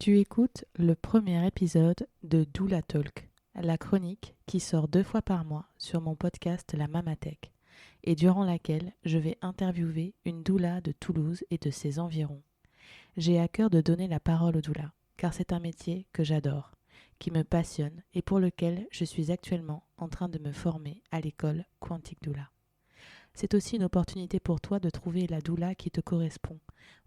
Tu écoutes le premier épisode de Doula Talk, la chronique qui sort 2 fois par mois sur mon podcast La Mamatech et durant laquelle je vais interviewer une doula de Toulouse et de ses environs. J'ai à cœur de donner la parole aux doulas, car c'est un métier que j'adore, qui me passionne et pour lequel je suis actuellement en train de me former à l'école Quantique Doula. C'est aussi une opportunité pour toi de trouver la doula qui te correspond,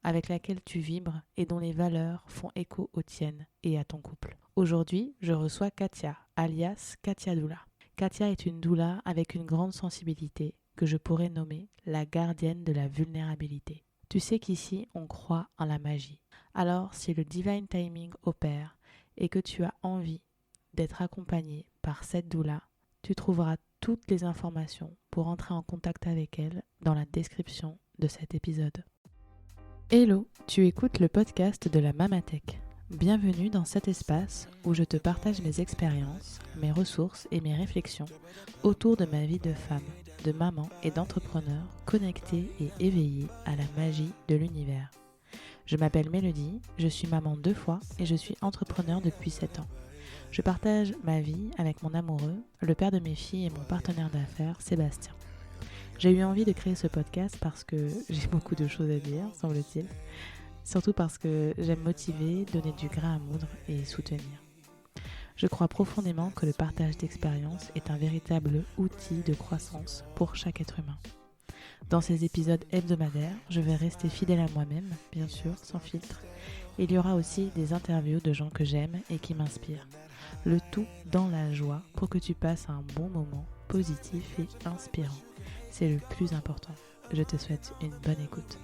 avec laquelle tu vibres et dont les valeurs font écho aux tiennes et à ton couple. Aujourd'hui, je reçois Katia, alias Katia Doula. Katia est une doula avec une grande sensibilité que je pourrais nommer la gardienne de la vulnérabilité. Tu sais qu'ici, on croit en la magie. Alors, si le divine timing opère et que tu as envie d'être accompagnée par cette doula, tu trouveras toutes les informations pour entrer en contact avec elle dans la description de cet épisode. Hello, tu écoutes le podcast de la Mamatech. Bienvenue dans cet espace où je te partage mes expériences, mes ressources et mes réflexions autour de ma vie de femme, de maman et d'entrepreneur connectée et éveillée à la magie de l'univers. Je m'appelle Mélodie, je suis maman 2 fois et je suis entrepreneur depuis 7 ans. Je partage ma vie avec mon amoureux, le père de mes filles et mon partenaire d'affaires, Sébastien. J'ai eu envie de créer ce podcast parce que j'ai beaucoup de choses à dire, semble-t-il. Surtout parce que j'aime motiver, donner du grain à moudre et soutenir. Je crois profondément que le partage d'expériences est un véritable outil de croissance pour chaque être humain. Dans ces épisodes hebdomadaires, je vais rester fidèle à moi-même, bien sûr, sans filtre. Il y aura aussi des interviews de gens que j'aime et qui m'inspirent. Le tout dans la joie pour que tu passes un bon moment positif et inspirant. C'est le plus important. Je te souhaite une bonne écoute.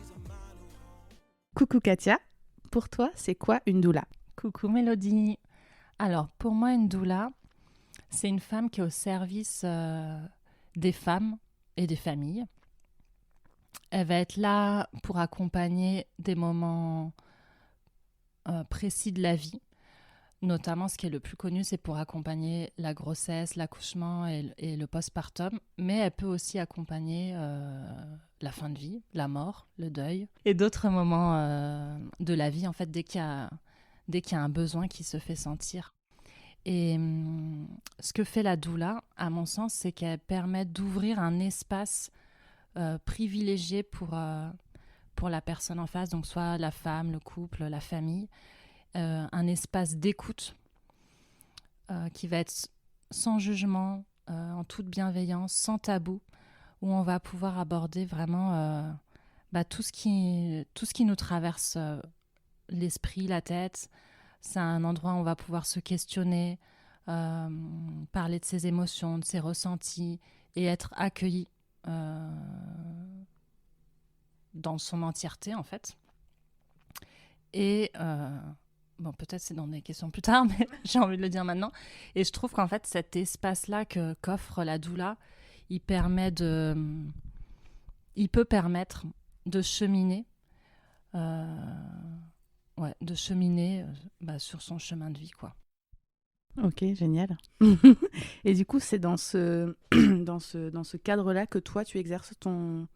Coucou Katia, pour toi, c'est quoi une doula ? Coucou Mélodie. Alors, pour moi, une doula, c'est une femme qui est au service des femmes et des familles. Elle va être là pour accompagner des moments précis de la vie. Notamment, ce qui est le plus connu, c'est pour accompagner la grossesse, l'accouchement et le postpartum. Mais elle peut aussi accompagner la fin de vie, la mort, le deuil et d'autres moments de la vie, en fait, dès qu'il y a un besoin qui se fait sentir. Et ce que fait la doula, à mon sens, c'est qu'elle permet d'ouvrir un espace privilégié pour la personne en face, donc soit la femme, le couple, la famille, un espace d'écoute qui va être sans jugement, en toute bienveillance, sans tabou, où on va pouvoir aborder vraiment tout ce qui nous traverse l'esprit, la tête. C'est un endroit où on va pouvoir se questionner, parler de ses émotions, de ses ressentis et être accueilli dans son entièreté, en fait. Et peut-être c'est dans des questions plus tard, mais j'ai envie de le dire maintenant. Et je trouve qu'en fait, cet espace-là qu'offre la doula, il peut permettre de cheminer sur son chemin de vie, quoi. Ok, génial. Et du coup, c'est dans ce, dans ce cadre-là que toi, tu exerces ton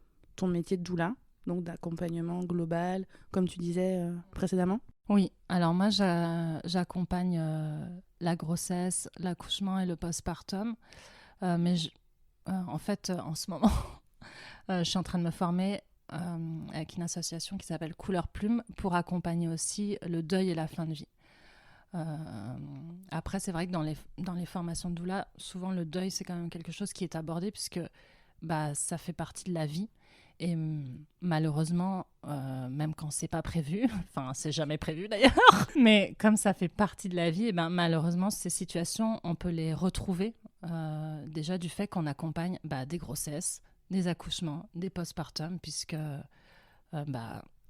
métier de doula, donc d'accompagnement global, comme tu disais précédemment ? Oui, alors moi, j'accompagne la grossesse, l'accouchement et le postpartum. Mais en fait, en ce moment, je suis en train de me former avec une association qui s'appelle Couleur Plume pour accompagner aussi le deuil et la fin de vie. Après, c'est vrai que dans les formations de doula, souvent le deuil, c'est quand même quelque chose qui est abordé puisque ça fait partie de la vie. Et malheureusement, même quand c'est pas prévu, enfin c'est jamais prévu d'ailleurs, mais comme ça fait partie de la vie, et malheureusement ces situations, on peut les retrouver déjà du fait qu'on accompagne des grossesses, des accouchements, des postpartum, puisque il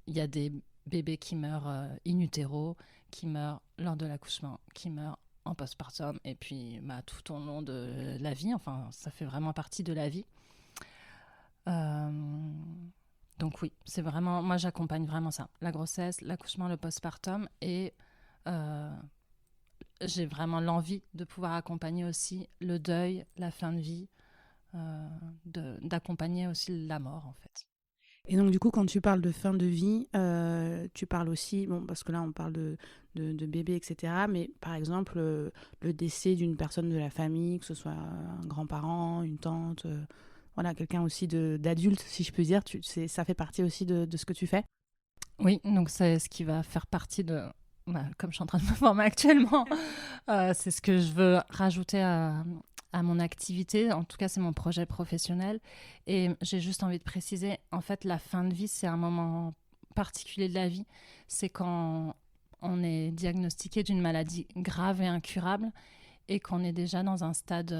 y a des bébés qui meurent in utero, qui meurent lors de l'accouchement, qui meurent en postpartum, et puis tout au long de la vie, enfin ça fait vraiment partie de la vie. Donc oui, c'est vraiment, moi j'accompagne vraiment ça, la grossesse, l'accouchement, le postpartum, et j'ai vraiment l'envie de pouvoir accompagner aussi le deuil, la fin de vie, d'accompagner aussi la mort en fait. Et donc, du coup, quand tu parles de fin de vie, tu parles aussi, bon, parce que là, on parle de bébé, etc. Mais par exemple, le décès d'une personne de la famille, que ce soit un grand-parent, une tante, voilà, quelqu'un aussi d'adulte, si je peux dire, ça fait partie aussi de ce que tu fais? Oui, donc c'est ce qui va faire partie de... comme je suis en train de me former actuellement, c'est ce que je veux rajouter à mon activité. En tout cas, c'est mon projet professionnel. Et j'ai juste envie de préciser, en fait, la fin de vie, c'est un moment particulier de la vie. C'est quand on est diagnostiqué d'une maladie grave et incurable et qu'on est déjà dans un stade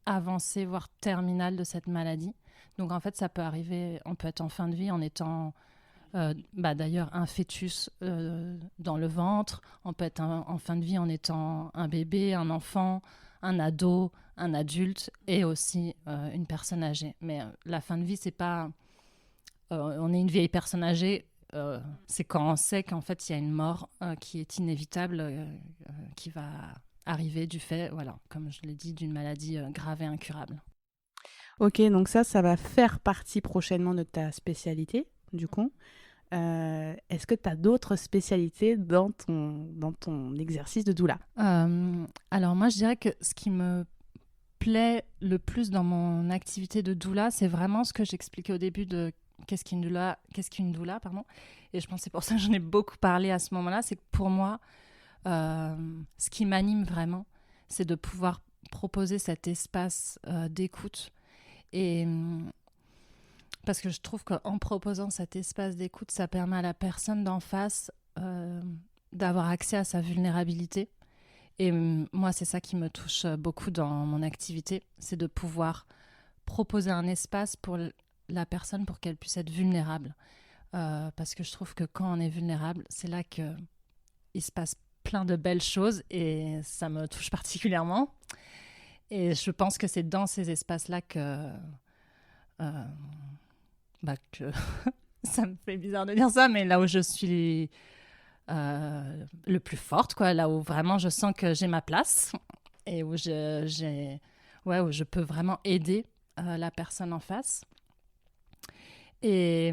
avancé, voire terminal de cette maladie. Donc, en fait, ça peut arriver, on peut être en fin de vie en étant... d'ailleurs, un fœtus dans le ventre, on peut être en fin de vie en étant un bébé, un enfant, un ado, un adulte et aussi une personne âgée. Mais la fin de vie, c'est pas on est une vieille personne âgée, c'est quand on sait qu'en fait il y a une mort qui est inévitable, qui va arriver du fait, voilà, comme je l'ai dit, d'une maladie grave et incurable. Ok, donc ça va faire partie prochainement de ta spécialité, du coup. Est-ce que tu as d'autres spécialités dans ton exercice de doula? Alors moi, je dirais que ce qui me plaît le plus dans mon activité de doula, c'est vraiment ce que j'expliquais au début de qu'est-ce qu'une doula, pardon. Et je pense que c'est pour ça que j'en ai beaucoup parlé à ce moment-là, c'est que pour moi, ce qui m'anime vraiment, c'est de pouvoir proposer cet espace d'écoute. Et parce que je trouve qu'en proposant cet espace d'écoute, ça permet à la personne d'en face d'avoir accès à sa vulnérabilité. Et moi, c'est ça qui me touche beaucoup dans mon activité, c'est de pouvoir proposer un espace pour la personne pour qu'elle puisse être vulnérable. Parce que je trouve que quand on est vulnérable, c'est là qu'il se passe plein de belles choses et ça me touche particulièrement. Et je pense que c'est dans ces espaces-là que ça me fait bizarre de dire ça, mais là où je suis le plus forte, quoi, là où vraiment je sens que j'ai ma place et où où je peux vraiment aider la personne en face. Et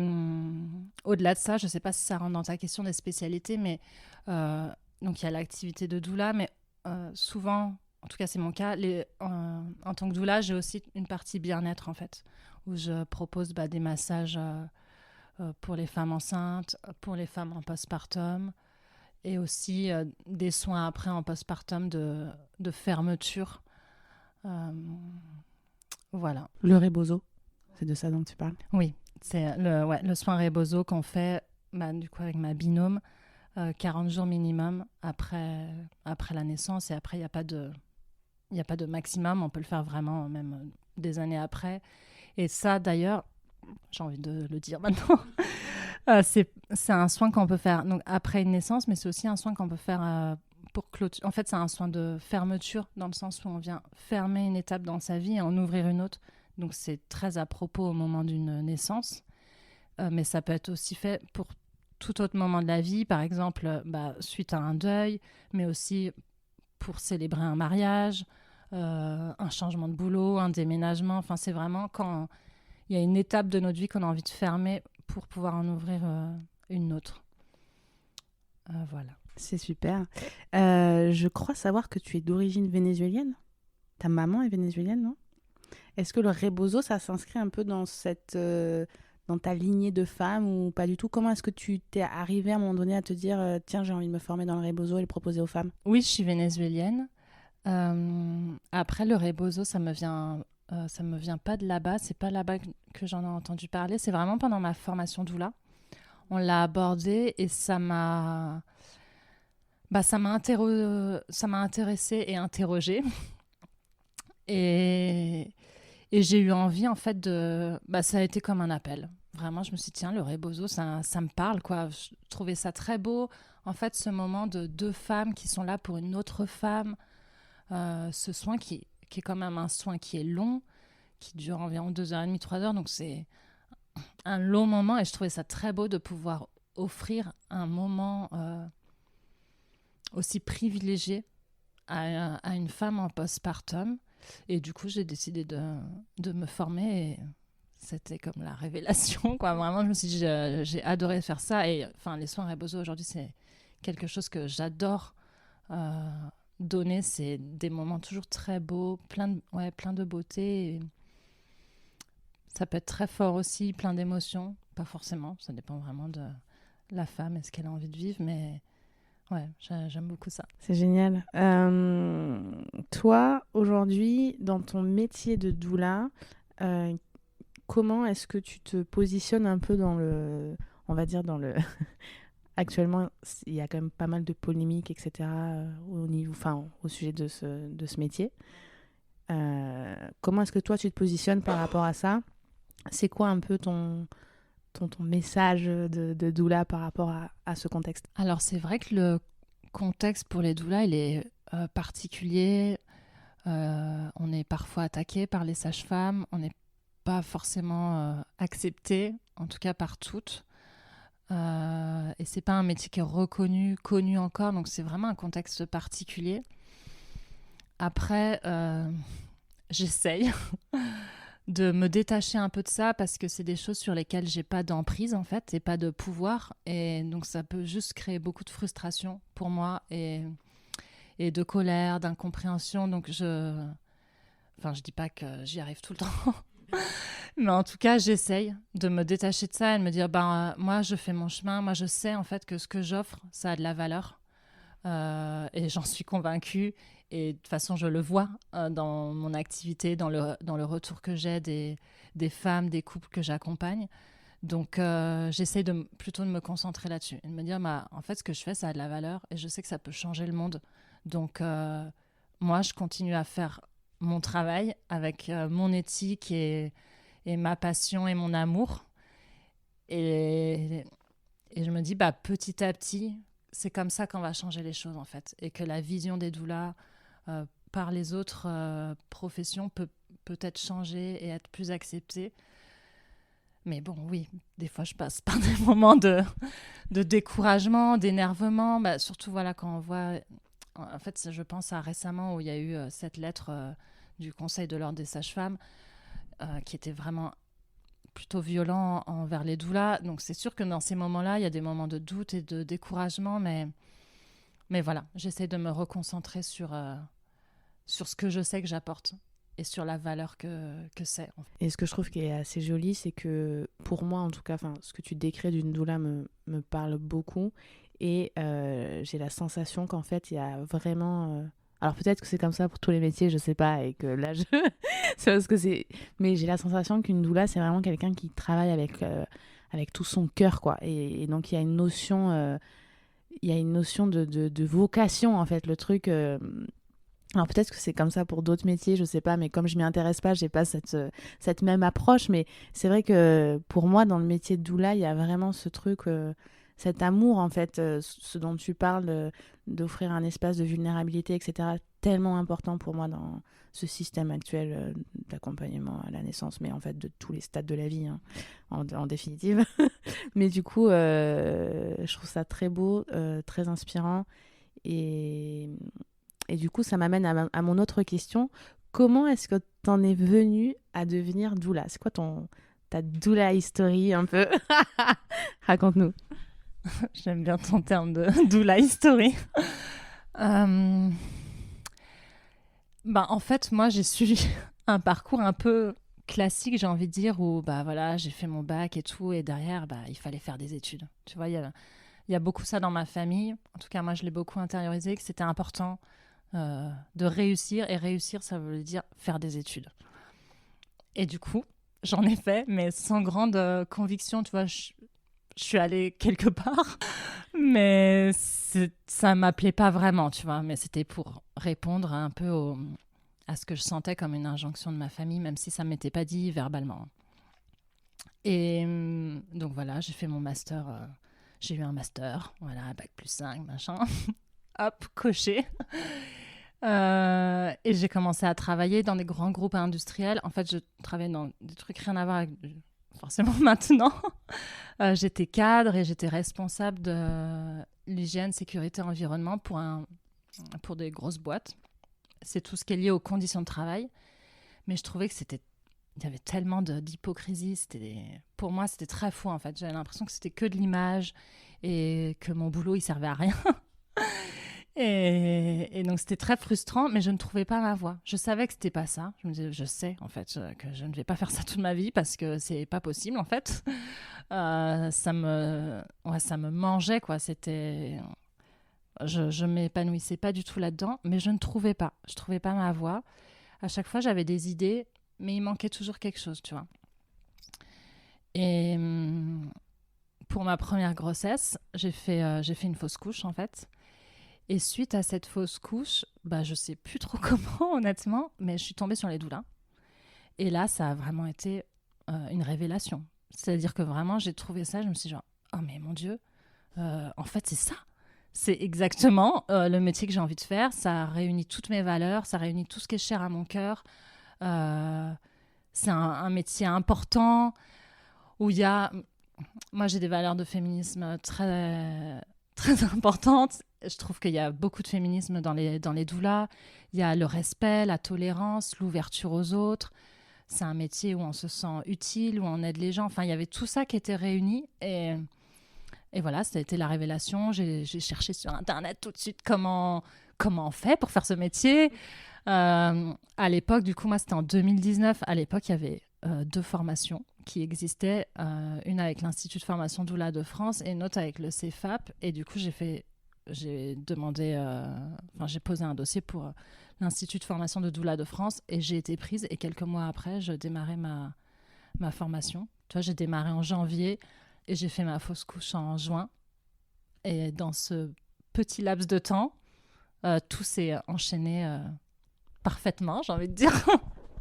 au-delà de ça, je ne sais pas si ça rentre dans ta question des spécialités, mais donc il y a l'activité de doula, mais souvent, en tout cas c'est mon cas, en tant que doula, j'ai aussi une partie bien-être en fait, où je propose des massages pour les femmes enceintes, pour les femmes en postpartum, et aussi des soins après en postpartum de fermeture. Voilà. Le rebozo, c'est de ça dont tu parles? Oui, c'est le soin rebozo qu'on fait du coup avec ma binôme, 40 jours minimum après la naissance, et après il n'y a pas de maximum, on peut le faire vraiment même des années après. Et ça d'ailleurs, j'ai envie de le dire maintenant, c'est un soin qu'on peut faire donc après une naissance, mais c'est aussi un soin qu'on peut faire pour clôture. En fait, c'est un soin de fermeture, dans le sens où on vient fermer une étape dans sa vie et en ouvrir une autre. Donc c'est très à propos au moment d'une naissance, mais ça peut être aussi fait pour tout autre moment de la vie, par exemple suite à un deuil, mais aussi pour célébrer un mariage, un changement de boulot, un déménagement. Enfin, c'est vraiment quand il y a une étape de notre vie qu'on a envie de fermer pour pouvoir en ouvrir une autre. Voilà. C'est super. Je crois savoir que tu es d'origine vénézuélienne. Ta maman est vénézuélienne, non? Est-ce que le rebozo, ça s'inscrit un peu dans dans ta lignée de femmes ou pas du tout? Comment est-ce que tu t'es arrivée à un moment donné à te dire tiens, j'ai envie de me former dans le rebozo et le proposer aux femmes? Oui, je suis vénézuélienne. Après, le rebozo, ça me vient pas de là-bas. C'est pas là-bas que j'en ai entendu parler. C'est vraiment pendant ma formation doula. On l'a abordé et ça m'a intéressée et interrogée. Et j'ai eu envie, en fait, ça a été comme un appel. Vraiment, je me suis dit, tiens, le rebozo, ça me parle, quoi. Je trouvais ça très beau. En fait, ce moment de deux femmes qui sont là pour une autre femme, ce soin qui est quand même un soin qui est long, qui dure environ 2h30, 3 heures. Donc, c'est un long moment et je trouvais ça très beau de pouvoir offrir un moment aussi privilégié à une femme en postpartum. Et du coup, j'ai décidé de me former et c'était comme la révélation, quoi. Vraiment, je me suis dit, j'ai adoré faire ça. Et enfin, les soins Rebozo, aujourd'hui, c'est quelque chose que j'adore donner. C'est des moments toujours très beaux, plein de beauté. Et ça peut être très fort aussi, plein d'émotions. Pas forcément, ça dépend vraiment de la femme et ce qu'elle a envie de vivre. Mais ouais, j'aime beaucoup ça. C'est génial. Toi, aujourd'hui, dans ton métier de doula, comment est-ce que tu te positionnes un peu dans le... On va dire dans le... Actuellement, il y a quand même pas mal de polémiques, etc. Au sujet de ce métier. Comment est-ce que toi, tu te positionnes par rapport à ça ? C'est quoi un peu ton message de doula par rapport à ce contexte ? Alors, c'est vrai que le contexte pour les doulas, il est particulier. On est parfois attaqué par les sages-femmes. On n'est pas forcément accepté, en tout cas par toutes. Et c'est pas un métier qui est reconnu, connu encore, donc c'est vraiment un contexte particulier. Après, j'essaye de me détacher un peu de ça parce que c'est des choses sur lesquelles j'ai pas d'emprise en fait et pas de pouvoir, et donc ça peut juste créer beaucoup de frustration pour moi et de colère, d'incompréhension. Donc je dis pas que j'y arrive tout le temps. Mais en tout cas, j'essaye de me détacher de ça et de me dire, moi, je fais mon chemin. Moi, je sais en fait que ce que j'offre, ça a de la valeur. Et j'en suis convaincue. Et de toute façon, je le vois dans mon activité, dans le retour que j'ai des femmes, des couples que j'accompagne. Donc, j'essaye plutôt de me concentrer là-dessus et de me dire, en fait, ce que je fais, ça a de la valeur et je sais que ça peut changer le monde. Donc, moi, je continue à faire mon travail avec mon éthique et ma passion et mon amour. Et je me dis, petit à petit, c'est comme ça qu'on va changer les choses, en fait. Et que la vision des doulas par les autres professions peut peut-être changer et être plus acceptée. Mais bon, oui, des fois, je passe par des moments de découragement, d'énervement. Surtout, voilà, quand on voit... En fait, je pense à récemment où il y a eu cette lettre du Conseil de l'Ordre des sages-femmes qui était vraiment plutôt violent envers les doulas. Donc, c'est sûr que dans ces moments-là, il y a des moments de doute et de découragement. Mais voilà, j'essaie de me reconcentrer sur ce que je sais que j'apporte et sur la valeur que c'est. En fait. Et ce que je trouve qui est assez joli, c'est que pour moi, en tout cas, ce que tu décris d'une doula me parle beaucoup. Et j'ai la sensation qu'en fait, il y a vraiment... Alors peut-être que c'est comme ça pour tous les métiers, je sais pas, et que là, c'est parce que c'est... Mais j'ai la sensation qu'une doula, c'est vraiment quelqu'un qui travaille avec tout son cœur, quoi. Et donc, il y a une notion... de vocation, en fait, le truc... Alors peut-être que c'est comme ça pour d'autres métiers, je sais pas, mais comme je m'y intéresse pas, j'ai pas cette même approche. Mais c'est vrai que pour moi, dans le métier de doula, il y a vraiment ce truc... cet amour, en fait, ce dont tu parles, d'offrir un espace de vulnérabilité, etc., tellement important pour moi dans ce système actuel d'accompagnement à la naissance, mais en fait de tous les stades de la vie, hein, en définitive. Mais du coup, je trouve ça très beau, très inspirant. Et du coup, ça m'amène à mon autre question. Comment est-ce que tu en es venue à devenir doula ? C'est quoi ta doula history un peu ? Raconte-nous. J'aime bien ton terme de doula history. En fait, moi, j'ai suivi un parcours un peu classique, j'ai envie de dire, où voilà, j'ai fait mon bac et tout, et derrière, il fallait faire des études. Tu vois, il y a beaucoup ça dans ma famille. En tout cas, moi, je l'ai beaucoup intériorisé, que c'était important de réussir. Et réussir, ça veut dire faire des études. Et du coup, j'en ai fait, mais sans grande conviction, tu vois, je suis allée quelque part, mais ça ne m'appelait pas vraiment, tu vois. Mais c'était pour répondre un peu à ce que je sentais comme une injonction de ma famille, même si ça ne m'était pas dit verbalement. Et donc voilà, j'ai fait mon master. J'ai eu un master, voilà, bac plus 5, machin. Hop, coché. Et j'ai commencé à travailler dans des grands groupes industriels. En fait, je travaillais dans des trucs rien à voir avec... forcément maintenant. J'étais cadre et j'étais responsable de l'hygiène, sécurité, environnement pour des grosses boîtes. C'est tout ce qui est lié aux conditions de travail. Mais je trouvais que c'était il y avait tellement d'hypocrisie. Pour moi, c'était très fou, en fait. J'avais l'impression que c'était que de l'image et que mon boulot, il servait à rien. Et donc, c'était très frustrant, mais je ne trouvais pas ma voie. Je savais que c'était pas ça. Je me disais, je sais, en fait, que je ne vais pas faire ça toute ma vie parce que c'est pas possible, en fait. Ça me mangeait, quoi. Je m'épanouissais pas du tout là-dedans, mais je ne trouvais pas. Je trouvais pas ma voie. À chaque fois, j'avais des idées, mais il manquait toujours quelque chose, tu vois. Et pour ma première grossesse, j'ai fait une fausse couche, en fait. Et suite à cette fausse couche, je sais plus trop comment, honnêtement, mais je suis tombée sur les doulas. Et là, ça a vraiment été une révélation. C'est-à-dire que vraiment, j'ai trouvé ça, je me suis dit, genre, oh mais mon Dieu, en fait, c'est ça. C'est exactement le métier que j'ai envie de faire. Ça réunit toutes mes valeurs, ça réunit tout ce qui est cher à mon cœur. C'est un métier important où il y a... Moi, j'ai des valeurs de féminisme très, très importantes. Je trouve qu'il y a beaucoup de féminisme dans les doulas. Il y a le respect, la tolérance, l'ouverture aux autres. C'est un métier où on se sent utile, où on aide les gens. Enfin, il y avait tout ça qui était réuni. Et voilà, ça a été la révélation. J'ai cherché sur Internet tout de suite comment on fait pour faire ce métier. À l'époque, du coup, moi, c'était en 2019. À l'époque, il y avait 2 formations qui existaient. Une avec l'Institut de formation doula de France et une autre avec le CEFAP. Et du coup, j'ai posé un dossier pour l'Institut de formation de doula de France et j'ai été prise. Et quelques mois après, je démarrais ma formation. Tu vois, j'ai démarré en janvier et j'ai fait ma fausse couche en juin. Et dans ce petit laps de temps, tout s'est enchaîné parfaitement, j'ai envie de dire.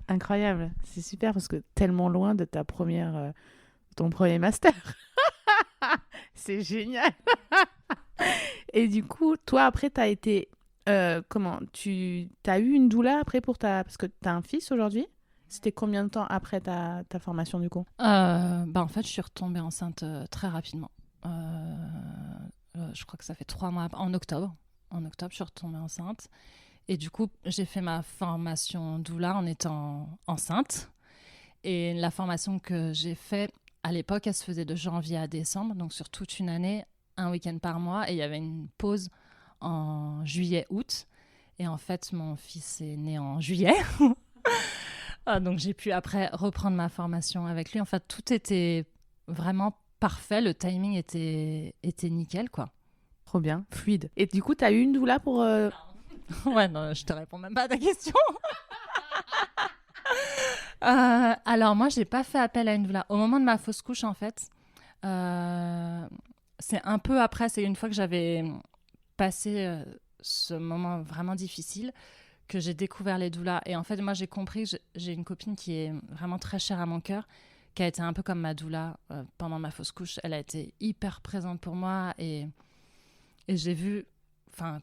Incroyable, c'est super parce que tellement loin de ton premier master. C'est génial. Et du coup, toi, après, tu as été... tu as eu une doula après parce que tu as un fils aujourd'hui? C'était combien de temps après ta formation, du coup? En fait, je suis retombée enceinte très rapidement. Je crois que ça fait 3 mois. En octobre, je suis retombée enceinte. Et du coup, j'ai fait ma formation doula en étant enceinte. Et la formation que j'ai faite, à l'époque, elle se faisait de janvier à décembre, donc sur toute une année, un week-end par mois. Et il y avait une pause en juillet-août. Et en fait, mon fils est né en juillet. Donc j'ai pu après reprendre ma formation avec lui. En fait, tout était vraiment parfait. Le timing était nickel, quoi. Trop bien, fluide. Et du coup, tu as eu une doula pour... Ouais, non, je te réponds même pas à ta question. Alors moi, j'ai pas fait appel à une doula. Au moment de ma fausse couche, en fait, c'est un peu après, c'est une fois que j'avais passé ce moment vraiment difficile que j'ai découvert les doulas. Et en fait, moi, j'ai compris que j'ai une copine qui est vraiment très chère à mon cœur, qui a été un peu comme ma doula pendant ma fausse couche. Elle a été hyper présente pour moi et j'ai vu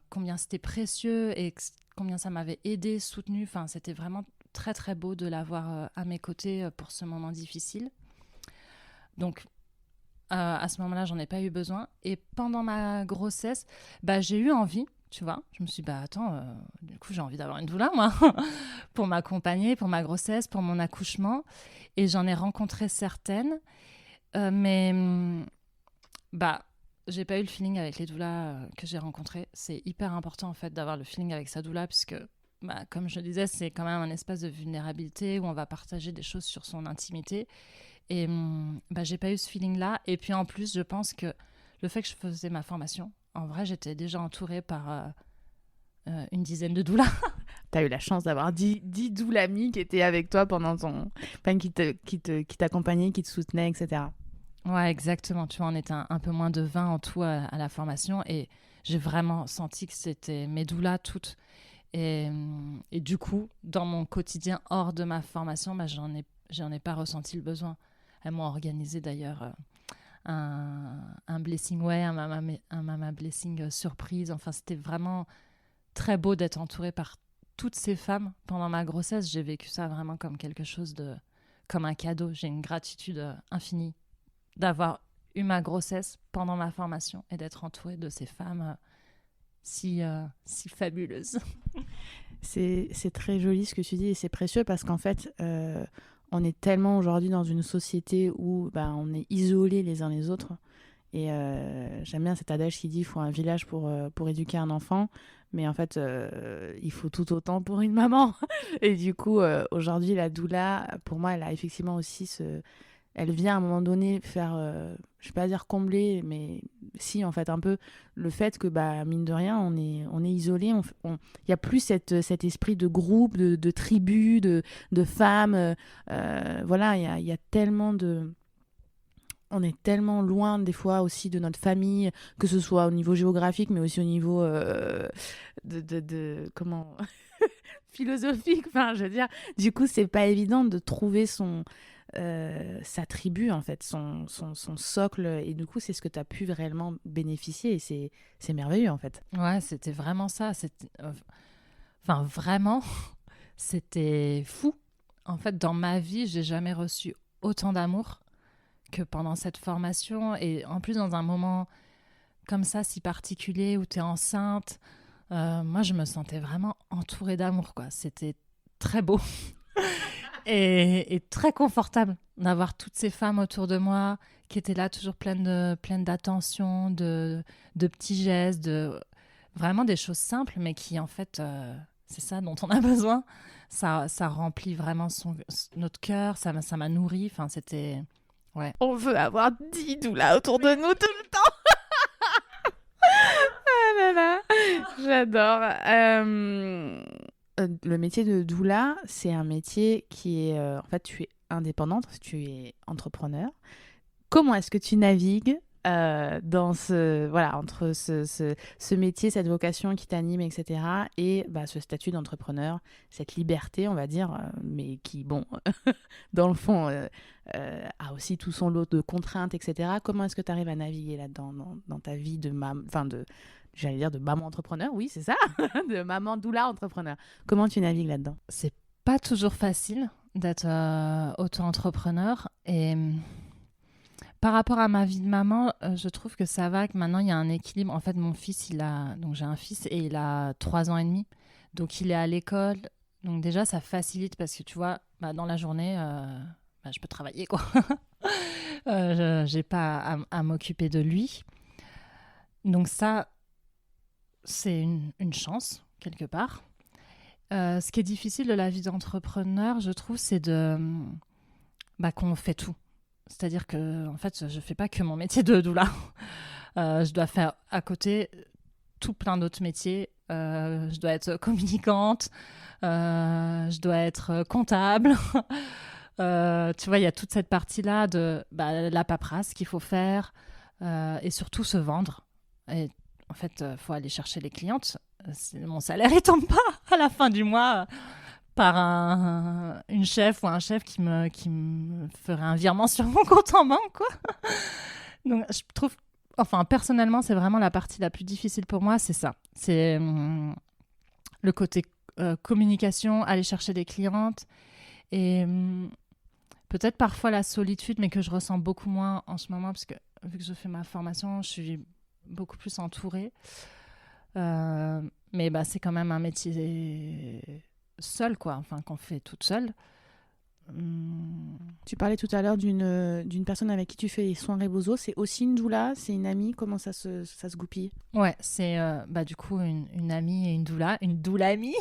combien c'était précieux et combien ça m'avait aidée, soutenue. C'était vraiment très, très beau de l'avoir à mes côtés pour ce moment difficile. Donc, à ce moment-là, j'en ai pas eu besoin. Et pendant ma grossesse, j'ai eu envie, tu vois. Je me suis dit, attends, du coup, j'ai envie d'avoir une doula, moi, pour m'accompagner, pour ma grossesse, pour mon accouchement. Et j'en ai rencontré certaines. Mais, j'ai pas eu le feeling avec les doulas que j'ai rencontrées. C'est hyper important, en fait, d'avoir le feeling avec sa doula, puisque, comme je le disais, c'est quand même un espace de vulnérabilité où on va partager des choses sur son intimité. Et j'ai pas eu ce feeling-là. Et puis, en plus, je pense que le fait que je faisais ma formation, en vrai, j'étais déjà entourée par une dizaine de doulas. Tu as eu la chance d'avoir 10 doulamis qui étaient avec toi pendant qui t'accompagnaient, qui te soutenaient, etc. Ouais, exactement. Tu vois, on était un peu moins de 20 en tout à la formation et j'ai vraiment senti que c'était mes doulas toutes. Et du coup, dans mon quotidien hors de ma formation, j'en ai pas ressenti le besoin. Elles m'ont organisé d'ailleurs un blessing way, un mama blessing surprise. Enfin, c'était vraiment très beau d'être entourée par toutes ces femmes pendant ma grossesse. J'ai vécu ça vraiment comme quelque chose comme un cadeau. J'ai une gratitude infinie d'avoir eu ma grossesse pendant ma formation et d'être entourée de ces femmes si fabuleuses. C'est très joli ce que tu dis et c'est précieux parce qu'en fait, on est tellement aujourd'hui dans une société où on est isolés les uns les autres. Et j'aime bien cet adage qui dit qu'il faut un village pour éduquer un enfant. Mais en fait, il faut tout autant pour une maman. Et du coup, aujourd'hui, la doula, pour moi, elle a effectivement aussi elle vient à un moment donné faire, je vais pas dire combler, mais si, en fait, un peu le fait que, mine de rien, on est isolé. Il n'y a plus cet esprit de groupe, de tribu, de femmes. Voilà, il y a tellement de... On est tellement loin des fois aussi de notre famille, que ce soit au niveau géographique, mais aussi au niveau comment philosophique. Enfin, je veux dire, du coup, c'est pas évident de trouver sa tribu en fait, son socle. Et du coup, c'est ce que tu as pu réellement bénéficier. Et c'est merveilleux en fait. Ouais, c'était vraiment ça. Enfin, vraiment, c'était fou. En fait, dans ma vie, j'ai jamais reçu autant d'amour que pendant cette formation. Et en plus, dans un moment comme ça, si particulier, où tu es enceinte, moi, je me sentais vraiment entourée d'amour, quoi. C'était très beau et très confortable d'avoir toutes ces femmes autour de moi qui étaient là, toujours pleines d'attention, de petits gestes, vraiment des choses simples, mais qui, en fait, c'est ça dont on a besoin. Ça remplit vraiment notre cœur, ça m'a nourri. Enfin, c'était... Ouais. On veut avoir 10 doulas autour de nous tout le temps. Ah là là, j'adore. Le métier de doula, c'est un métier qui est... en fait, tu es indépendante, tu es entrepreneur. Comment est-ce que tu navigues dans entre ce métier, cette vocation qui t'anime, etc. et ce statut d'entrepreneur, cette liberté, on va dire, mais qui, bon, dans le fond, a aussi tout son lot de contraintes, etc. Comment est-ce que tu arrives à naviguer là-dedans, dans ta vie de j'allais dire de maman entrepreneur, oui, c'est ça, de maman doula entrepreneur. Comment tu navigues là-dedans? C'est pas toujours facile d'être auto-entrepreneur et... Par rapport à ma vie de maman, je trouve que ça va, que maintenant il y a un équilibre. En fait, mon fils, donc j'ai un fils et il a 3 ans et demi. Donc il est à l'école. Donc déjà, ça facilite parce que tu vois, dans la journée, je peux travailler, quoi. J'ai pas à m'occuper de lui. Donc ça, c'est une chance, quelque part. Ce qui est difficile de la vie d'entrepreneur, je trouve, c'est qu'on fait tout. C'est-à-dire que, en fait, je ne fais pas que mon métier de doula. Je dois faire à côté tout plein d'autres métiers. Je dois être communicante, je dois être comptable. Tu vois, il y a toute cette partie-là de la paperasse qu'il faut faire et surtout se vendre. Et en fait, il faut aller chercher les clientes. Mon salaire ne tombe pas à la fin du mois. Par une chef ou un chef qui me ferait un virement sur mon compte en banque, quoi. Donc, je trouve... Enfin, personnellement, c'est vraiment la partie la plus difficile pour moi, c'est ça. C'est le côté communication, aller chercher des clientes et peut-être parfois la solitude, mais que je ressens beaucoup moins en ce moment, parce que vu que je fais ma formation, je suis beaucoup plus entourée. Mais c'est quand même un métier... seule, quoi, enfin qu'on fait toute seule. Tu parlais tout à l'heure d'une personne avec qui tu fais les soins Rebozo. C'est aussi une doula, c'est une amie, comment ça se goupille? Ouais, c'est du coup une amie et une doula amie.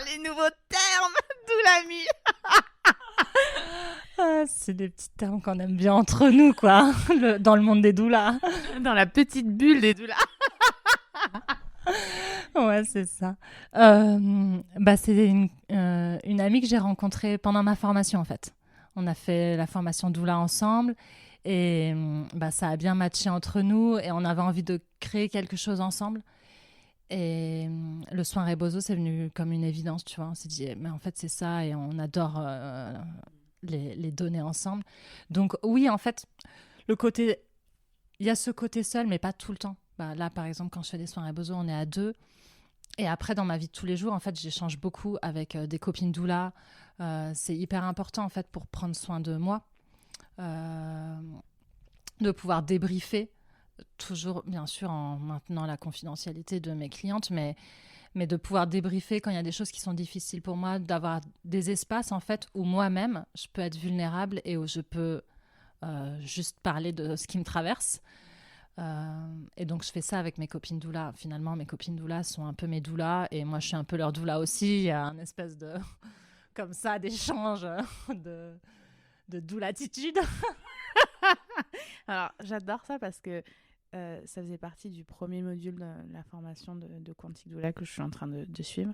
Les nouveaux termes, doula-amie. C'est des petits termes qu'on aime bien entre nous, quoi, dans le monde des doulas. Dans la petite bulle des doulas. Ouais, c'est ça. C'est une amie que j'ai rencontrée pendant ma formation, en fait. On a fait la formation doula ensemble et ça a bien matché entre nous et on avait envie de créer quelque chose ensemble. Et le soin Rebozo, c'est venu comme une évidence, tu vois. On s'est dit, mais en fait, c'est ça et on adore les donner ensemble. Donc oui, en fait, il y a ce côté seul, mais pas tout le temps. Là, par exemple, quand je fais des soins Rebozo, on est à 2. Et après, dans ma vie de tous les jours, en fait, j'échange beaucoup avec des copines doula. C'est hyper important, en fait, pour prendre soin de moi, de pouvoir débriefer, toujours, bien sûr, en maintenant la confidentialité de mes clientes, mais mais de pouvoir débriefer quand il y a des choses qui sont difficiles pour moi, d'avoir des espaces en fait où moi-même je peux être vulnérable et où je peux juste parler de ce qui me traverse. Et donc je fais ça avec mes copines doula. Finalement, mes copines doula sont un peu mes doulas et moi je suis un peu leur doula aussi. Il y a un espèce de comme ça d'échange de doulatitude. Alors, j'adore ça parce que ça faisait partie du premier module de la formation de Quantique Doula que je suis en train de suivre.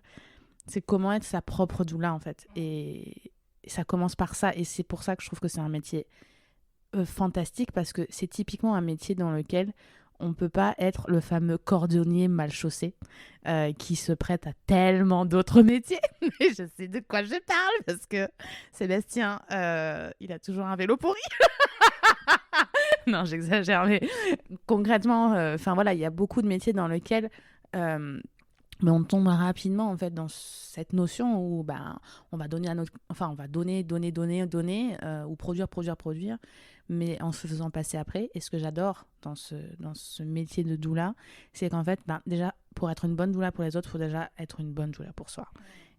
C'est comment être sa propre doula, en fait. Et ça commence par ça. Et c'est pour ça que je trouve que c'est un métier fantastique parce que c'est typiquement un métier dans lequel on ne peut pas être le fameux cordonnier mal chaussé qui se prête à tellement d'autres métiers. Mais je sais de quoi je parle parce que Sébastien, il a toujours un vélo pourri. Non, j'exagère, mais concrètement, voilà, il y a beaucoup de métiers dans lesquels mais on tombe rapidement en fait dans cette notion où on va donner on va donner, ou produire, mais en se faisant passer après. Et ce que j'adore dans ce métier de doula, c'est qu'en fait, déjà, pour être une bonne doula pour les autres, il faut déjà être une bonne doula pour soi.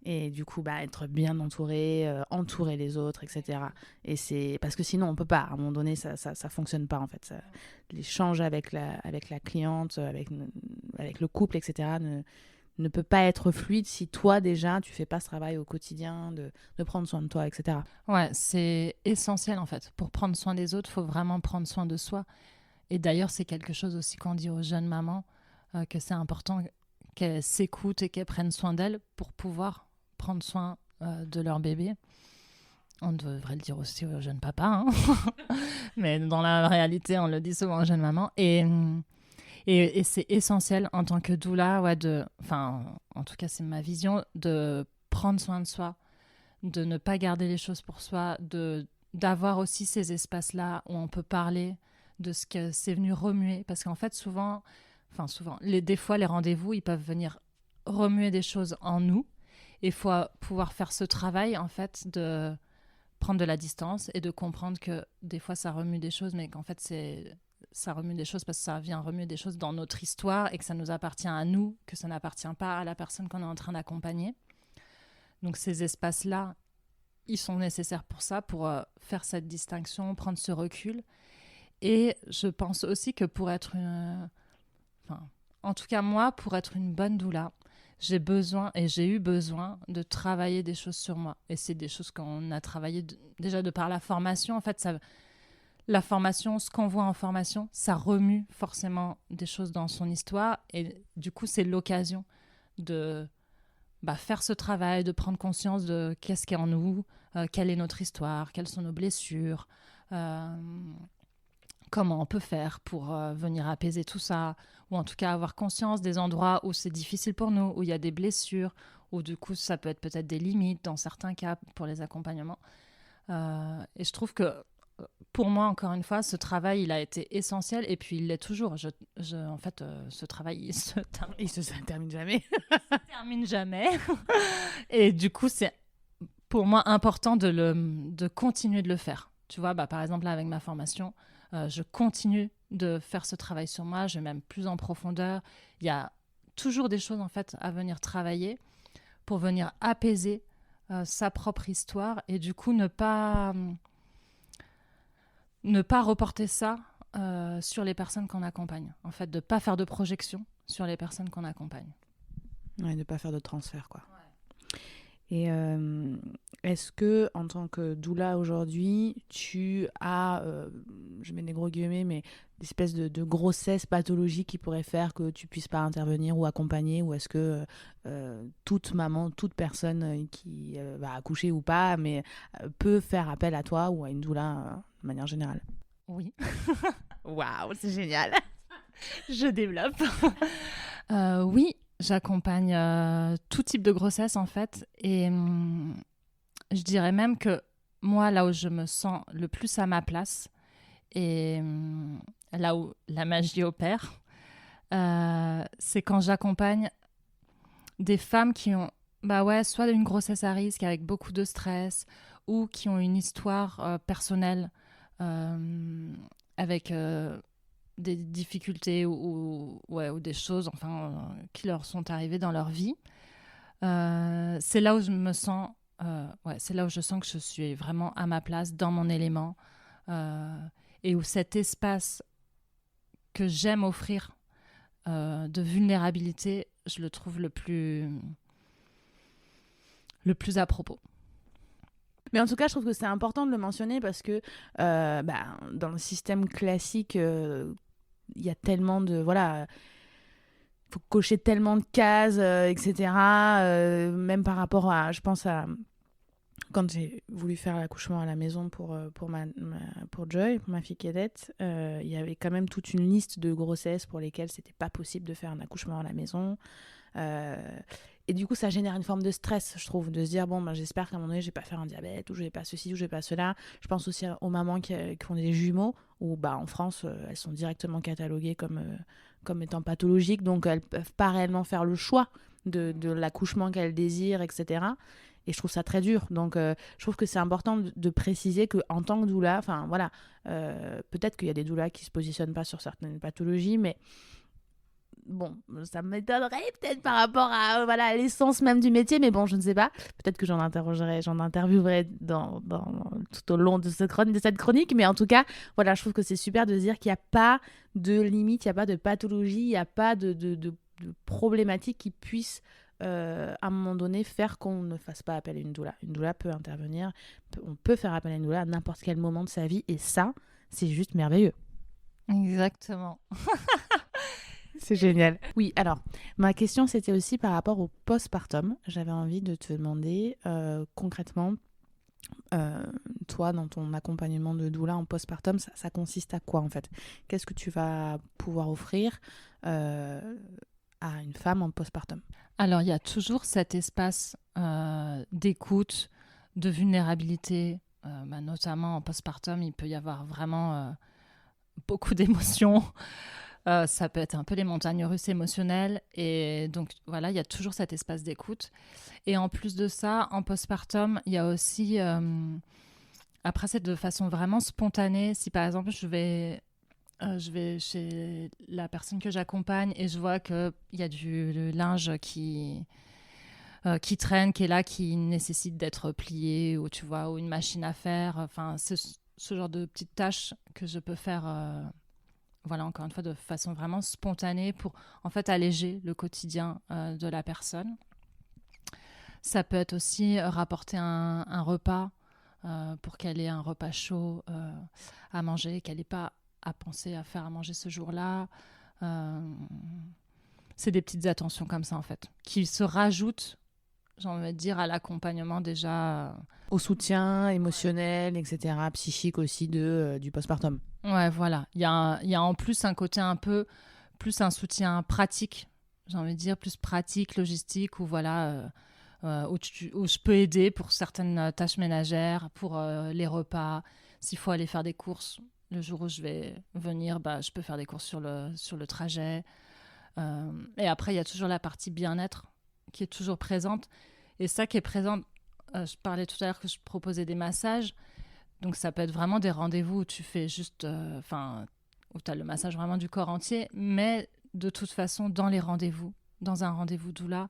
Et du coup, être bien entouré, entourer les autres, etc. Et c'est parce que sinon, on peut pas. À un moment donné, ça fonctionne pas en fait. L'échange avec la cliente, avec le couple, etc. ne peut pas être fluide si toi déjà tu fais pas ce travail au quotidien de prendre soin de toi, etc. Ouais, c'est essentiel en fait. Pour prendre soin des autres, il faut vraiment prendre soin de soi. Et d'ailleurs, c'est quelque chose aussi qu'on dit aux jeunes mamans, que c'est important qu'elles s'écoutent et qu'elles prennent soin d'elles pour pouvoir prendre soin de leur bébé. On devrait le dire aussi aux jeunes papas, hein. Mais dans la réalité, on le dit souvent aux jeunes mamans. Et c'est essentiel en tant que doula, en tout cas c'est ma vision, de prendre soin de soi, de ne pas garder les choses pour soi, d'avoir aussi ces espaces-là où on peut parler de ce que c'est venu remuer. Parce qu'en fait, des fois, les rendez-vous, ils peuvent venir remuer des choses en nous. Et il faut pouvoir faire ce travail, en fait, de prendre de la distance et de comprendre que des fois, ça remue des choses, mais qu'en fait, ça remue des choses parce que ça vient remuer des choses dans notre histoire et que ça nous appartient à nous, que ça n'appartient pas à la personne qu'on est en train d'accompagner. Donc ces espaces-là, ils sont nécessaires pour ça, pour faire cette distinction, prendre ce recul. Et je pense aussi que pour être en tout cas moi, pour être une bonne doula, j'ai eu besoin de travailler des choses sur moi. Et c'est des choses qu'on a travaillé déjà de par la formation. En fait, la formation, ce qu'on voit en formation, ça remue forcément des choses dans son histoire. Et du coup, c'est l'occasion de faire ce travail, de prendre conscience de qu'est-ce qui est en nous, quelle est notre histoire, quelles sont nos blessures, comment on peut faire pour venir apaiser tout ça, ou en tout cas avoir conscience des endroits où c'est difficile pour nous, où il y a des blessures, où du coup ça peut être peut-être des limites dans certains cas pour les accompagnements. Et je trouve que pour moi, encore une fois, ce travail, il a été essentiel et puis il l'est toujours. En fait, ce travail, il se termine jamais. termine jamais. Et du coup, c'est pour moi important de continuer de le faire. Tu vois, par exemple, là, avec ma formation, je continue de faire ce travail sur moi. Je vais même plus en profondeur. Il y a toujours des choses, en fait, à venir travailler pour venir apaiser sa propre histoire et du coup, ne pas reporter ça sur les personnes qu'on accompagne. En fait, de ne pas faire de projection sur les personnes qu'on accompagne. Ouais, de ne pas faire de transfert, quoi. Ouais. Et est-ce que, en tant que doula aujourd'hui, tu as, je mets des gros guillemets, mais des espèces de grossesse pathologique qui pourraient faire que tu ne puisses pas intervenir ou accompagner, ou est-ce que toute maman, toute personne qui va accoucher ou pas, mais peut faire appel à toi ou à une doula de manière générale? Oui. Waouh, c'est génial. Je développe. Oui, j'accompagne tout type de grossesse en fait. Et je dirais même que moi, là où je me sens le plus à ma place et là où la magie opère, c'est quand j'accompagne des femmes qui ont soit une grossesse à risque avec beaucoup de stress ou qui ont une histoire personnelle avec des difficultés ou des choses qui leur sont arrivées dans leur vie. C'est là où je me sens, c'est là où je sens que je suis vraiment à ma place, dans mon élément, et où cet espace que j'aime offrir de vulnérabilité, je le trouve le plus à propos. Mais en tout cas, je trouve que c'est important de le mentionner parce que dans le système classique, il y a tellement de... Voilà, faut cocher tellement de cases, etc. Même par rapport à... Je pense à... Quand j'ai voulu faire l'accouchement à la maison pour Joy, pour ma fille cadette, il y avait quand même toute une liste de grossesses pour lesquelles c'était pas possible de faire un accouchement à la maison. Et du coup, ça génère une forme de stress, je trouve, de se dire, j'espère qu'à un moment donné, je vais pas faire un diabète, ou je vais pas ceci, ou je vais pas cela. Je pense aussi aux mamans qui ont des jumeaux, où en France, elles sont directement cataloguées comme étant pathologiques, donc elles peuvent pas réellement faire le choix de l'accouchement qu'elles désirent, etc. Et je trouve ça très dur. Donc, je trouve que c'est important de préciser qu'en tant que doula, peut-être qu'il y a des doulas qui se positionnent pas sur certaines pathologies, mais bon, ça m'étonnerait peut-être par rapport à l'essence même du métier, mais bon, je ne sais pas. Peut-être que j'en interviewerai tout au long de cette chronique, mais en tout cas, voilà, je trouve que c'est super de dire qu'il n'y a pas de limite, il n'y a pas de pathologie, il n'y a pas de problématique qui puisse, à un moment donné, faire qu'on ne fasse pas appel à une doula. Une doula peut intervenir, on peut faire appel à une doula à n'importe quel moment de sa vie, et ça, c'est juste merveilleux. Exactement. C'est génial. Oui, alors, ma question, c'était aussi par rapport au postpartum. J'avais envie de te demander concrètement, toi, dans ton accompagnement de doula en postpartum, ça consiste à quoi, en fait ? Qu'est-ce que tu vas pouvoir offrir à une femme en postpartum ? Alors, il y a toujours cet espace d'écoute, de vulnérabilité, notamment en postpartum, il peut y avoir vraiment beaucoup d'émotions. Ça peut être un peu les montagnes russes émotionnelles. Et donc, voilà, il y a toujours cet espace d'écoute. Et en plus de ça, en postpartum, il y a aussi... après, c'est de façon vraiment spontanée. Si, par exemple, je vais chez la personne que j'accompagne et je vois qu'il y a du linge qui traîne, qui est là, qui nécessite d'être plié, ou tu vois, ou une machine à faire. Enfin, c'est ce genre de petites tâches que je peux faire... voilà, encore une fois, de façon vraiment spontanée pour, en fait, alléger le quotidien de la personne. Ça peut être aussi rapporter un repas pour qu'elle ait un repas chaud à manger, qu'elle n'ait pas à penser à faire à manger ce jour-là. C'est des petites attentions comme ça, en fait, qui se rajoutent, j'ai envie de dire, à l'accompagnement déjà... au soutien émotionnel, etc., psychique aussi du postpartum. Ouais, voilà. Il y a en plus un côté un peu plus un soutien pratique, j'ai envie de dire, plus pratique, logistique, où voilà, où je peux aider pour certaines tâches ménagères, pour les repas. S'il faut aller faire des courses, le jour où je vais venir, je peux faire des courses sur le trajet. Et après, il y a toujours la partie bien-être qui est toujours présente. Et ça qui est présente, je parlais tout à l'heure que je proposais des massages. Donc, ça peut être vraiment des rendez-vous où tu fais juste... où tu as le massage vraiment du corps entier. Mais de toute façon, dans les rendez-vous, dans un rendez-vous doula,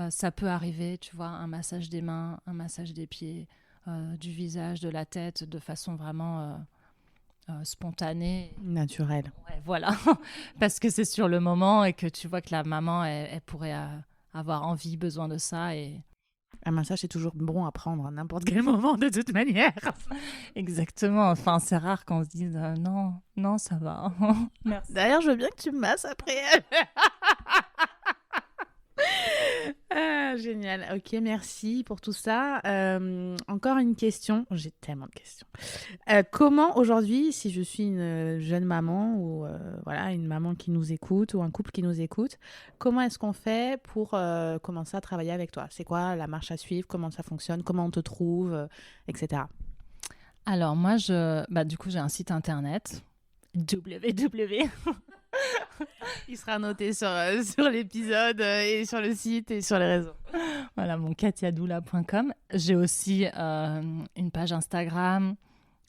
ça peut arriver, tu vois, un massage des mains, un massage des pieds, du visage, de la tête, de façon vraiment spontanée. Naturelle. Ouais, voilà. Parce que c'est sur le moment et que tu vois que la maman, elle pourrait avoir envie, besoin de ça et... Un massage, c'est toujours bon à prendre à n'importe quel moment, de toute manière. Exactement. Enfin, c'est rare qu'on se dise non, ça va. Merci. D'ailleurs, je veux bien que tu me masses après. Génial. Ok, merci pour tout ça. Encore une question. J'ai tellement de questions. Comment aujourd'hui, si je suis une jeune maman ou une maman qui nous écoute ou un couple qui nous écoute, comment est-ce qu'on fait pour commencer à travailler avec toi ? C'est quoi la marche à suivre ? Comment ça fonctionne ? Comment on te trouve, etc. Alors moi, du coup, j'ai un site internet www. Il sera noté sur l'épisode et sur le site et sur les réseaux. Voilà, mon katiadoula.com. J'ai aussi une page Instagram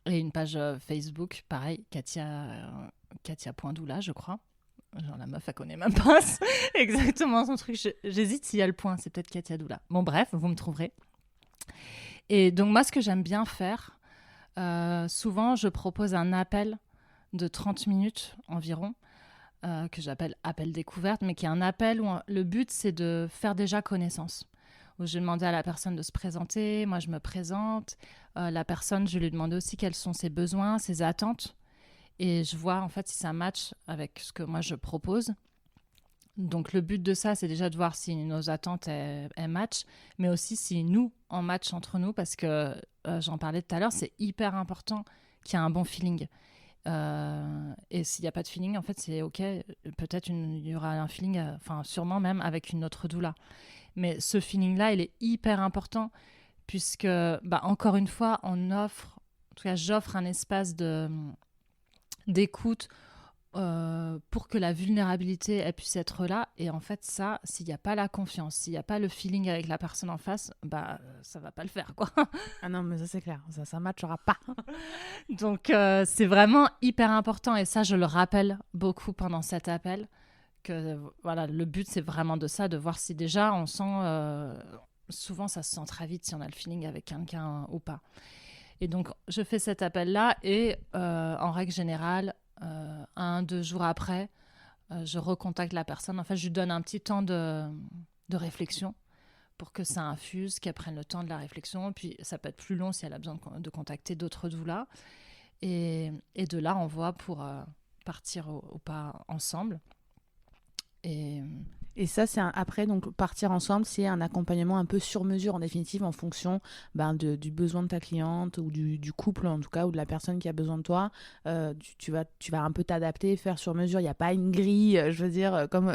et une page Facebook, pareil, Katia Katia.doula, je crois. Genre la meuf, elle connaît même pas exactement son truc. J'hésite s'il y a le point, c'est peut-être Katia Doula. Bon bref, vous me trouverez. Et donc moi, ce que j'aime bien faire, souvent je propose un appel de 30 minutes environ, que j'appelle appel découverte, mais qui est un appel où le but c'est de faire déjà connaissance. Où je vais demander à la personne de se présenter, moi je me présente, la personne, je lui demande aussi quels sont ses besoins, ses attentes. Et je vois en fait si ça match avec ce que moi je propose. Donc le but de ça, c'est déjà de voir si nos attentes elles matchent, mais aussi si nous, on match entre nous, parce que j'en parlais tout à l'heure, c'est hyper important qu'il y ait un bon feeling. Et s'il n'y a pas de feeling, en fait, c'est OK. Peut-être il y aura un feeling, enfin sûrement même avec une autre doula. Mais ce feeling-là, il est hyper important, puisque, encore une fois, en tout cas, j'offre un espace d'écoute pour que la vulnérabilité elle puisse être là. Et en fait, ça, s'il n'y a pas la confiance, s'il n'y a pas le feeling avec la personne en face, ça va pas le faire, quoi. Ah non, mais ça c'est clair, ça matchera pas. Donc, c'est vraiment hyper important. Et ça, je le rappelle beaucoup pendant cet appel. Que voilà, le but, c'est vraiment de ça, de voir si déjà on sent... souvent, ça se sent très vite si on a le feeling avec quelqu'un ou pas. Et donc, je fais cet appel-là et en règle générale, 1-2 jours après, je recontacte la personne. En fait, je lui donne un petit temps de réflexion pour que ça infuse, qu'elle prenne le temps de la réflexion. Puis, ça peut être plus long si elle a besoin de contacter d'autres doulas. Et de là, on voit pour partir ou pas ensemble. Et ça, c'est après, donc partir ensemble, c'est un accompagnement un peu sur mesure, en définitive, en fonction du besoin de ta cliente ou du couple, en tout cas, ou de la personne qui a besoin de toi. Tu vas un peu t'adapter, faire sur mesure. Il n'y a pas une grille, je veux dire, comme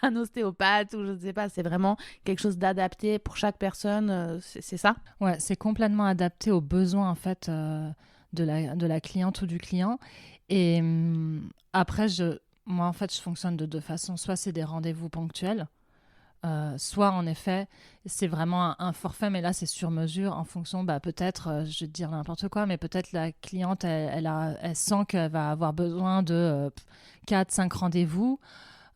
un ostéopathe ou je ne sais pas. C'est vraiment quelque chose d'adapté pour chaque personne. C'est ça ? Ouais, c'est complètement adapté aux besoins, en fait, de la cliente ou du client. Et après, moi, en fait, je fonctionne de deux façons. Soit c'est des rendez-vous ponctuels, soit, en effet, c'est vraiment un forfait, mais là, c'est sur mesure en fonction, peut-être, je vais te dire n'importe quoi, mais peut-être la cliente, elle sent qu'elle va avoir besoin de 4-5 rendez-vous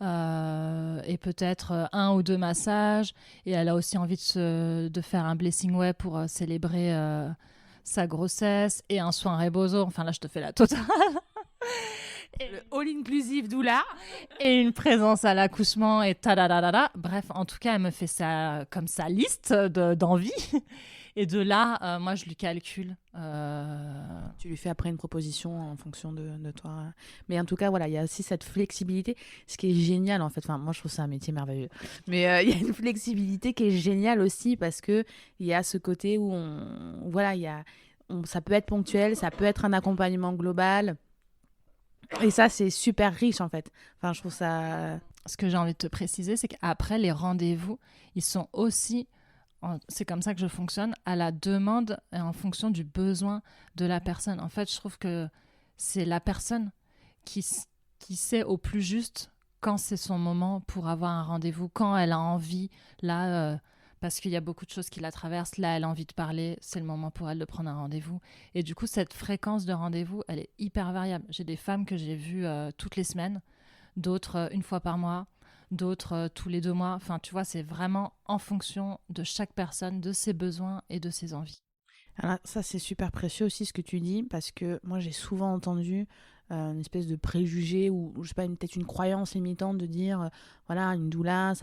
et peut-être 1 ou 2 massages. Et elle a aussi envie de faire un blessing way pour célébrer sa grossesse et un soin rebozo. Enfin, là, je te fais la totale. Le all-inclusive doula. Et une présence à l'accouchement et tadadadada. Bref, en tout cas, elle me fait ça comme sa liste d'envie. Et de là, moi, je lui calcule. Tu lui fais après une proposition en fonction de toi. Mais en tout cas, voilà, il y a aussi cette flexibilité, ce qui est génial en fait. Enfin, moi, je trouve ça un métier merveilleux. Mais il y a une flexibilité qui est géniale aussi parce qu'il y a ce côté où ça peut être ponctuel, ça peut être un accompagnement global. Et ça, c'est super riche, en fait. Enfin, je trouve ça... Ce que j'ai envie de te préciser, c'est qu'après, les rendez-vous, ils sont aussi, c'est comme ça que je fonctionne, à la demande et en fonction du besoin de la personne. En fait, je trouve que c'est la personne qui sait au plus juste quand c'est son moment pour avoir un rendez-vous, quand elle a envie, là... parce qu'il y a beaucoup de choses qui la traversent. Là, elle a envie de parler, c'est le moment pour elle de prendre un rendez-vous. Et du coup, cette fréquence de rendez-vous, elle est hyper variable. J'ai des femmes que j'ai vues toutes les semaines, d'autres 1 fois par mois, d'autres tous les 2 mois. Enfin, tu vois, c'est vraiment en fonction de chaque personne, de ses besoins et de ses envies. Alors, ça, c'est super précieux aussi ce que tu dis, parce que moi, j'ai souvent entendu une espèce de préjugé ou je sais pas, peut-être une croyance limitante de dire voilà, une doula,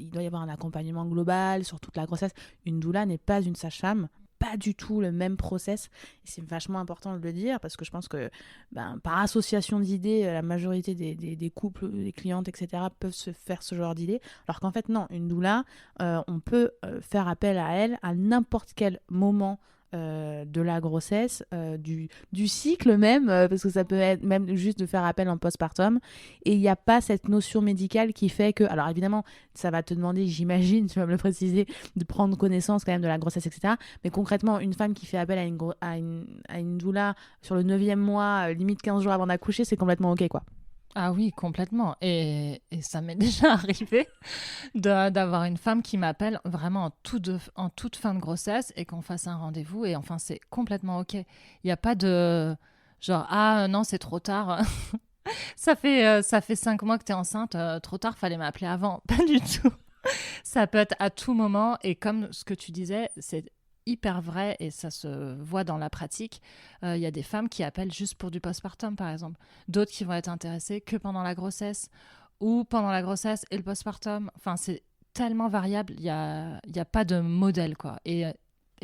il doit y avoir un accompagnement global sur toute la grossesse. Une doula n'est pas une sage-femme, pas du tout le même process. Et c'est vachement important de le dire parce que je pense que par association d'idées, la majorité des couples, des clientes, etc. peuvent se faire ce genre d'idées. Alors qu'en fait, non, une doula, on peut faire appel à elle à n'importe quel moment de la grossesse, du cycle même, parce que ça peut être même juste de faire appel en postpartum. Et il n'y a pas cette notion médicale qui fait que... Alors évidemment, ça va te demander, j'imagine, tu vas me le préciser, de prendre connaissance quand même de la grossesse, etc. Mais concrètement, une femme qui fait appel à une doula sur le 9e mois, limite 15 jours avant d'accoucher, c'est complètement OK, quoi. Ah oui, complètement. Et ça m'est déjà arrivé d'avoir une femme qui m'appelle vraiment en toute fin de grossesse et qu'on fasse un rendez-vous. Et enfin, c'est complètement OK. Il n'y a pas de... Genre, non, c'est trop tard. Ça fait 5 mois que tu es enceinte, trop tard, fallait m'appeler avant. Pas du tout. Ça peut être à tout moment. Et comme ce que tu disais, c'est hyper vrai et ça se voit dans la pratique. Il y a des femmes qui appellent juste pour du postpartum, par exemple. D'autres qui vont être intéressées que pendant la grossesse ou pendant la grossesse et le postpartum. Enfin, c'est tellement variable. Il y a pas de modèle, quoi. Et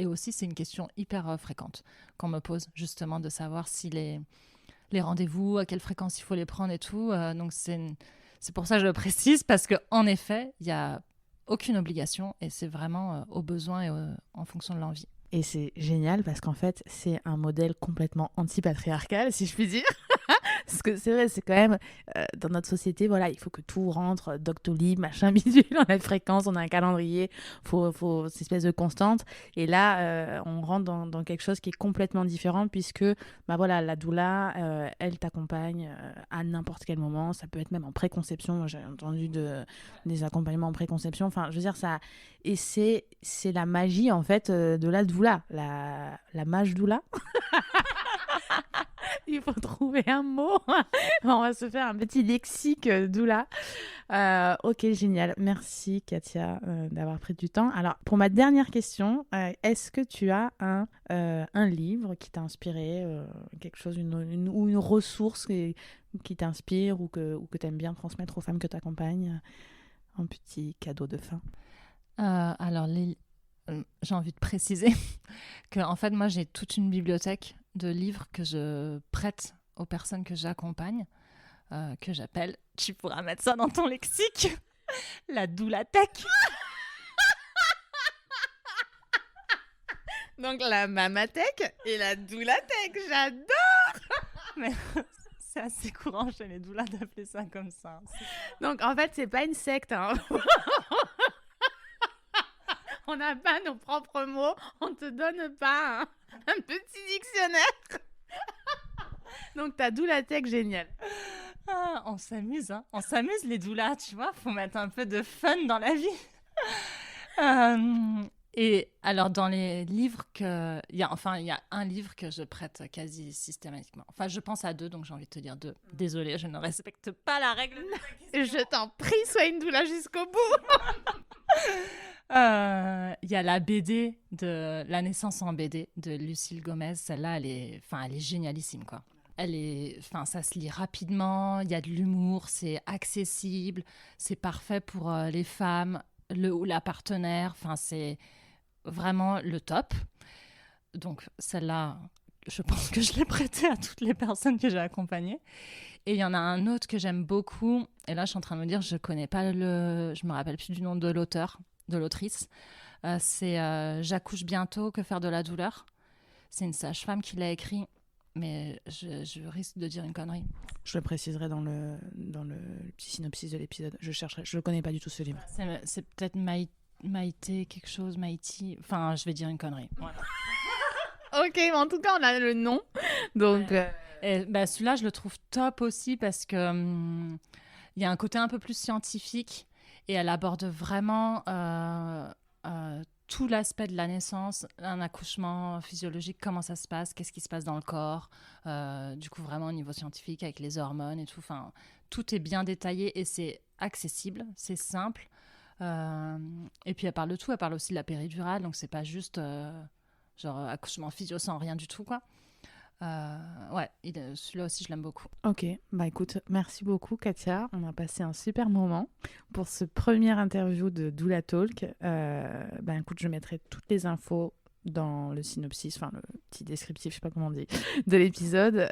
aussi, c'est une question hyper fréquente qu'on me pose, justement, de savoir si les rendez-vous, à quelle fréquence il faut les prendre et tout. Donc, c'est pour ça que je le précise, parce qu'en effet, il n'y a aucune obligation et c'est vraiment au besoin et en fonction de l'envie. Et c'est génial parce qu'en fait, c'est un modèle complètement anti-patriarcal, si je puis dire. Parce que c'est vrai, c'est quand même, dans notre société, voilà, il faut que tout rentre, Doctolib, machin, bidule, on a une fréquence, on a un calendrier, faut cette espèce de constante. Et là, on rentre dans quelque chose qui est complètement différent puisque, bah voilà, la doula, elle t'accompagne à n'importe quel moment. Ça peut être même en préconception. Moi, j'ai entendu des accompagnements en préconception. Enfin, je veux dire, ça... Et c'est la magie, en fait, de la doula, la mage doula. Il faut trouver un mot. On va se faire un petit lexique doula. Ok, génial. Merci, Katia, d'avoir pris du temps. Alors, pour ma dernière question, est-ce que tu as un livre qui t'a inspiré, quelque chose, ou une ressource qui t'inspire ou que tu aimes bien transmettre aux femmes que tu accompagnes, un petit cadeau de fin? Alors, j'ai envie de préciser que, en fait, moi, j'ai toute une bibliothèque de livres que je prête aux personnes que j'accompagne, que j'appelle, tu pourras mettre ça dans ton lexique, la doulatech. Donc la mamatech et la doulatech, j'adore. Mais c'est assez courant chez les doulas d'appeler ça comme ça. Donc en fait, c'est pas une secte, hein. On n'a pas nos propres mots, on te donne pas un petit dictionnaire. Donc ta doulatech, génial. On s'amuse, hein. On s'amuse les doulas, tu vois. Faut mettre un peu de fun dans la vie. Et alors dans les livres il y a un livre que je prête quasi systématiquement. Enfin, je pense à 2, donc j'ai envie de te dire 2. Désolée, je ne respecte pas la règle. Je t'en prie, sois une doula jusqu'au bout. Il y a la BD de La naissance en BD de Lucille Gomez. Celle-là, elle est génialissime, quoi. Ça se lit rapidement, il y a de l'humour, c'est accessible, c'est parfait pour les femmes, ou la partenaire. Enfin, c'est vraiment le top. Donc, celle-là, je pense que je l'ai prêtée à toutes les personnes que j'ai accompagnées. Et il y en a un autre que j'aime beaucoup. Et là, je suis en train de me dire, je me rappelle plus du nom de l'auteur, de l'autrice. C'est J'accouche bientôt, que faire de la douleur. C'est une sage-femme qui l'a écrit, mais je risque de dire une connerie. Je le préciserai dans le petit synopsis de l'épisode. Je chercherai. Je ne connais pas du tout ce livre. C'est peut-être Maïté, quelque chose, Maïti. Enfin, je vais dire une connerie. Voilà. Ok, mais en tout cas, on a le nom. Donc... Et, celui-là, je le trouve top aussi parce que il y a un côté un peu plus scientifique et elle aborde vraiment tout l'aspect de la naissance, un accouchement physiologique, comment ça se passe, qu'est-ce qui se passe dans le corps, du coup vraiment au niveau scientifique avec les hormones et tout. Enfin, tout est bien détaillé et c'est accessible, c'est simple. Et puis elle parle de tout, elle parle aussi de la péridurale, donc c'est pas juste genre accouchement physio sans rien du tout, quoi. Celui-là aussi je l'aime beaucoup. Ok, bah écoute, merci beaucoup Katia, on a passé un super moment pour ce premier interview de Doula Talk. Écoute, je mettrai toutes les infos dans le synopsis, enfin le petit descriptif, je sais pas comment on dit, de l'épisode,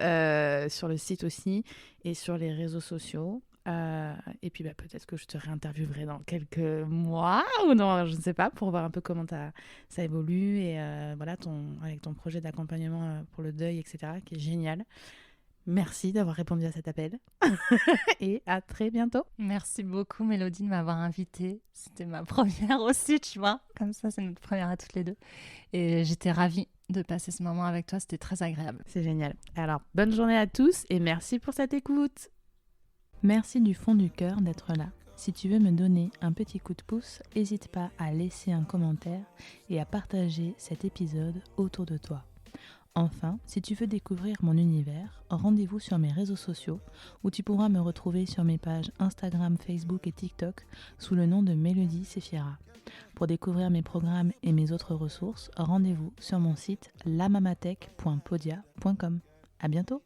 sur le site aussi et sur les réseaux sociaux. Et puis peut-être que je te réinterviewerai dans quelques mois ou non, je ne sais pas, pour voir un peu comment ça évolue et avec ton projet d'accompagnement pour le deuil, etc., qui est génial. Merci d'avoir répondu à cet appel et à très bientôt. Merci beaucoup Mélodie de m'avoir invitée. C'était ma première aussi, tu vois. Comme ça, c'est notre première à toutes les deux. Et j'étais ravie de passer ce moment avec toi, c'était très agréable. C'est génial. Alors, bonne journée à tous et merci pour cette écoute. Merci du fond du cœur d'être là. Si tu veux me donner un petit coup de pouce, n'hésite pas à laisser un commentaire et à partager cet épisode autour de toi. Enfin, si tu veux découvrir mon univers, rendez-vous sur mes réseaux sociaux où tu pourras me retrouver sur mes pages Instagram, Facebook et TikTok sous le nom de Mélodie Sefiera. Pour découvrir mes programmes et mes autres ressources, rendez-vous sur mon site lamamatech.podia.com. À bientôt!